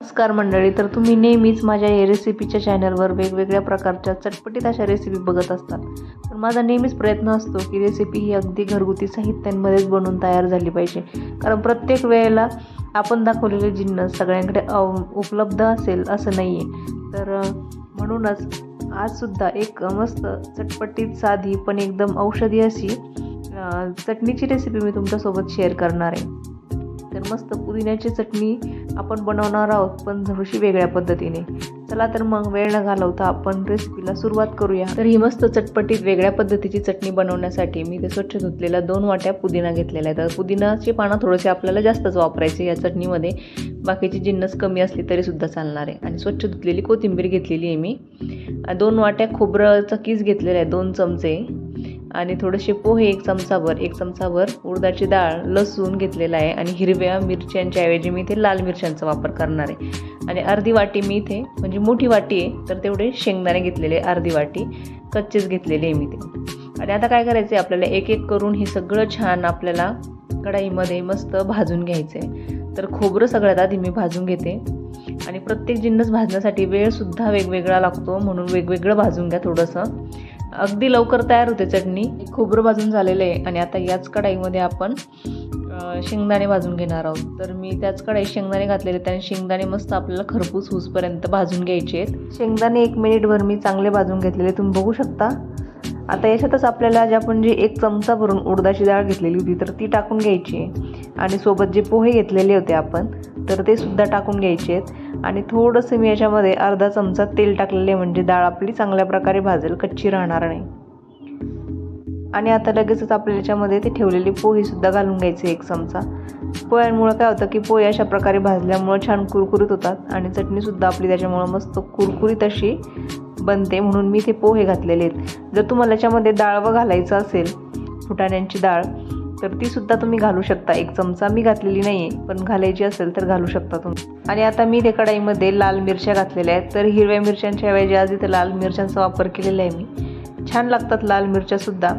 नमस्कार मंडळी, तर तुम्ही नेहमीच माझ्या या रेसिपीच्या चॅनलवर वेगवेगळ्या प्रकारच्या चटपटीत अशा रेसिपी बघत असतात. पण माझा नेहमीच प्रयत्न असतो की रेसिपी ही अगदी घरगुती साहित्यांमध्येच बनवून तयार झाली पाहिजे. कारण प्रत्येक वेळेला आपण दाखवलेले जिन्नस सगळ्यांकडे उपलब्ध असेल असं नाही आहे. तर म्हणूनच आजसुद्धा एक मस्त चटपटीत साधी पण एकदम औषधी अशी चटणीची रेसिपी मी तुमच्यासोबत शेअर करणार आहे. तर मस्त पुदिन्याची चटणी आपण बनवणार आहोत, पण थोडीशी वेगळ्या पद्धतीने. चला तर मग वेळ न घालवता आपण रेसिपीला सुरुवात करूया. तर ही मस्त चटपटीत वेगळ्या पद्धतीची चटणी बनवण्यासाठी मी ते स्वच्छ धुतलेल्या 2 वाट्या पुदिना घेतलेला आहे. तर पुदिनाची पानं थोडेसे आपल्याला जास्तच वापरायचे या चटणीमध्ये. बाकीची जिन्नस कमी असली तरी सुद्धा चालणार आहे. आणि स्वच्छ धुतलेली कोथिंबीर घेतलेली आहे मी. 2 वाट्या खोबऱ्याचा कीस घेतलेला आहे, 2 चमचे. आणि थोडेसे पोहे 1 चमचाभर उडदाची डाळ, लसूण घेतलेला आहे. आणि हिरव्या मिरच्यांच्या ऐवजी मी इथे लाल मिरच्यांचा वापर करणार आहे. आणि अर्धी वाटी मी इथे, म्हणजे मोठी वाटी आहे तर तेवढे शेंगदाणे घेतलेले, अर्धी वाटी कच्चेच घेतलेले आहे मी ते. आणि आता काय करायचं आहे, आपल्याला एक एक करून हे सगळं छान आपल्याला कढईमध्ये मस्त भाजून घ्यायचं आहे. तर खोबरं सगळ्यात आधी मी भाजून घेते. आणि प्रत्येक जिन्नस भाजण्यासाठी वेळसुद्धा वेगवेगळा लागतो, म्हणून वेगवेगळं भाजून घ्या थोडंसं. अगदी लवकर तयार होते चटणी. खोबरं भाजून झालेलं आहे. आणि आता याच कढईमध्ये आपण शेंगदाणे भाजून घेणार आहोत. तर मी त्याच कढईत शेंगदाणे घातलेले, त्याने शेंगदाणे मस्त आपल्याला खरपूस होऊसपर्यंत भाजून घ्यायचे आहेत. शेंगदाणे 1 मिनिटभर मी चांगले भाजून घेतलेले, तुम्ही बघू शकता. आता याच्यातच आपल्याला आपण जी 1 चमचा भरून उडदाची डाळ घेतलेली होती तर ती टाकून घ्यायची आहे. आणि सोबत जे पोहे घेतलेले होते आपण तर ते सुद्धा टाकून घ्यायचे आहेत. आणि थोडंसं मी याच्यामध्ये अर्धा चमचा तेल टाकलेले, म्हणजे डाळ आपली चांगल्या प्रकारे भाजेल, कच्ची राहणार नाही. आणि आता लगेचच आपल्याला याच्यामध्ये ते ठेवलेले पोहे सुद्धा घालून घ्यायचे 1 चमचा. पोह्यांमुळे काय होतं की पोहे अशा प्रकारे भाजल्यामुळे छान कुरकुरीत होतात आणि चटणीसुद्धा आपली त्याच्यामुळे मस्त कुरकुरीत अशी बनते, म्हणून मी ते पोहे घातलेले आहेत. जर तुम्हाला याच्यामध्ये डाळ घालायचं असेल, फुटाण्यांची डाळ, तर ती सुद्धा तुम्ही घालू शकता. 1 चमचा मी घातलेली नाही आहे, पण घालायची असेल तर घालू शकता तुम्ही. आणि आता मी ते कढईमध्ये लाल मिरच्या घातलेल्या आहेत. तर हिरव्या मिरच्यांच्या ऐवजी आज इथे लाल मिरच्यांचा वापर केलेला आहे मी. छान लागतात लाल मिरच्यासुद्धा.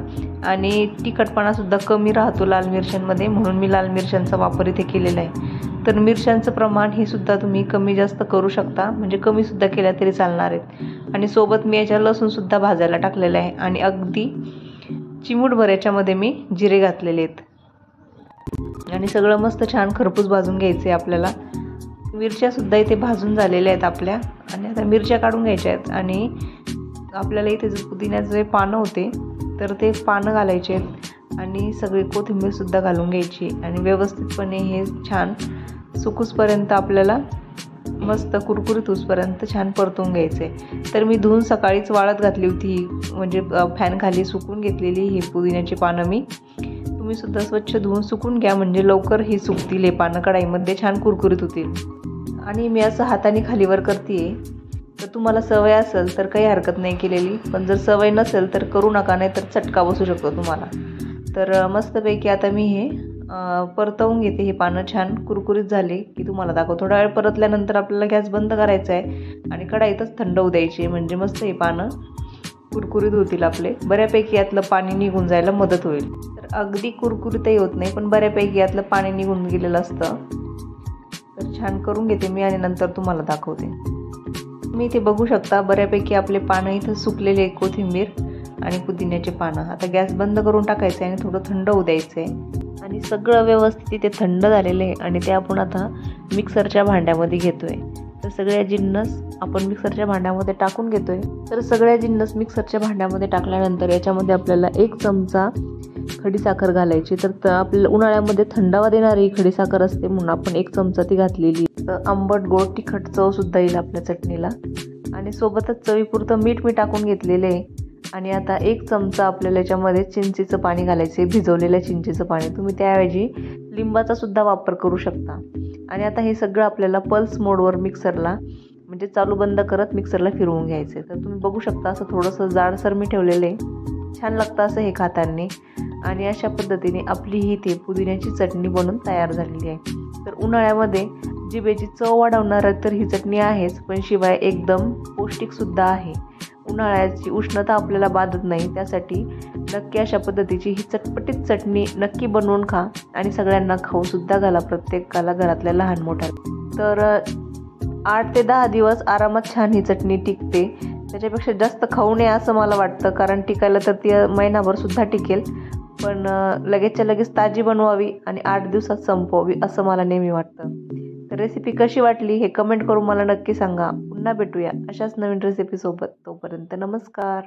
आणि तिखटपणासुद्धा कमी राहतो लाल मिरच्यांमध्ये, म्हणून मी लाल मिरच्यांचा वापर इथे केलेला आहे. तर मिरच्यांचं प्रमाण हे सुद्धा तुम्ही कमी जास्त करू शकता, म्हणजे कमीसुद्धा केल्या तरी चालणार आहेत. आणि सोबत मी याच्या लसूणसुद्धा भाजायला टाकलेला आहे. आणि अगदी चिमूटभर याच्यामध्ये मी जिरे घातलेले आहेत. आणि सगळं मस्त छान खरपूस भाजून घ्यायचे आपल्याला. मिरच्यासुद्धा इथे भाजून झालेल्या आहेत आपल्या. आणि आता मिरच्या काढून घ्यायच्या आहेत. आणि आपल्याला इथे जे पुदिन्याचे जे पानं होते तर ते पानं घालायचे आहेत. आणि सगळी कोथिंबीरसुद्धा घालून घ्यायची. आणि व्यवस्थितपणे हे छान सुकूसपर्यंत आपल्याला मस्त कुरकुरीत होऊसपर्यंत छान परतून घ्यायचे. तर मी धुवून सकाळीच वाळत घातली होती, म्हणजे फॅन खाली सुकून घेतलेली ही पुदिन्याची पानं मी. तुम्ही सुद्धा स्वच्छ धुवून सुकून घ्या, म्हणजे लवकर ही सुकतील हे पानं, कढईमध्ये छान कुरकुरीत होतील. आणि मी असं हाताने खालीवर करते. तर तुम्हाला सवय असेल तर काही हरकत नाही केलेली, पण जर सवय नसेल तर करू नका, नाही तर चटका बसू शकतो तुम्हाला. तर मस्तपैकी आता मी हे परतवून घेते. हे पानं छान कुरकुरीत झाले की तुम्हाला दाखव. थोडा वेळ परतल्यानंतर आपल्याला गॅस बंद करायचा आहे आणि कढईतच थंड होऊ द्यायची, म्हणजे मस्त हे पानं कुरकुरीत होतील आपले. बऱ्यापैकी यातलं पाणी निघून जायला मदत होईल. तर अगदी कुरकुरीतही होत नाही, पण बऱ्यापैकी यातलं पाणी निघून गेलेलं असतं. तर छान करून घेते मी आणि नंतर तुम्हाला दाखवते. तुम्ही इथे बघू शकता बऱ्यापैकी आपले पानं इथं सुकलेले आहे, कोथिंबीर आणि पुदिन्याचे पानं. आता गॅस बंद करून टाकायचं आहे आणि थोडं थंड होऊ द्यायचं आहे. आणि सगळं व्यवस्थित इथे थंड झालेलं आहे. आणि ते आपण आता मिक्सरच्या भांड्यामध्ये घेतोय. तर सगळ्या जिन्नस आपण मिक्सरच्या भांड्यामध्ये टाकून घेतोय. तर सगळ्या जिन्नस मिक्सरच्या भांड्यामध्ये टाकल्यानंतर याच्यामध्ये आपल्याला 1 चमचा खडीसाखर घालायची. तर आपल्याला उन्हाळ्यामध्ये थंडावा देणारी ही खडीसाखर असते, म्हणून आपण 1 चमचा ती घातलेली. तर आंबट गोड तिखट चव सुद्धा येईल आपल्या चटणीला. आणि सोबतच चवीपुरतं मीठ मी टाकून घेतलेलं आहे. आणि आता 1 चमचा आपल्याला याच्यामध्ये चिंचेचं पाणी घालायचं आहे, भिजवलेलं चिंचेचं पाणी. तुम्ही त्याऐवजी लिंबाचा सुद्धा वापर करू शकता. आणि आता हे सगळं आपल्याला पल्स मोडवर मिक्सरला, म्हणजे चालू बंद करत मिक्सरला फिरवून घ्यायचं आहे. तर तुम्ही बघू शकता असं थोडंसं जाडसर मी ठेवलेलं आहे. छान लागतं असं हे खाताना. आणि अशा पद्धतीने आपली ही इथे पुदिन्याची चटणी बनून तयार झालेली आहे. तर उन्हाळ्यामध्ये जिभेची चव वाढवणार तर ही चटणी आहेच, पण शिवाय एकदम पौष्टिकसुद्धा आहे. उन्हाळ्याची उष्णता आपल्याला बाधत नाही, त्यासाठी नक्की अशा पद्धतीची ही चटपटीत चटणी नक्की बनवून खा. आणि सगळ्यांना खाऊसुद्धा घाला, प्रत्येकाला घरातल्या लहान मोठ्या. तर 8 ते 10 दिवस आरामात छान ही चटणी टिकते. त्याच्यापेक्षा जास्त खाऊ नये असं मला वाटतं, कारण टिकायला तर ती महिनाभरसुद्धा टिकेल. पण लगेचच्या लगेच ताजी बनवावी आणि 8 दिवसात संपवावी असं मला नेहमी वाटतं. तर रेसिपी कशी वाटली हे कमेंट करून मला नक्की सांगा. पुन्हा भेटूया अशाच नवीन रेसिपीसोबत. तोपर्यंत नमस्कार.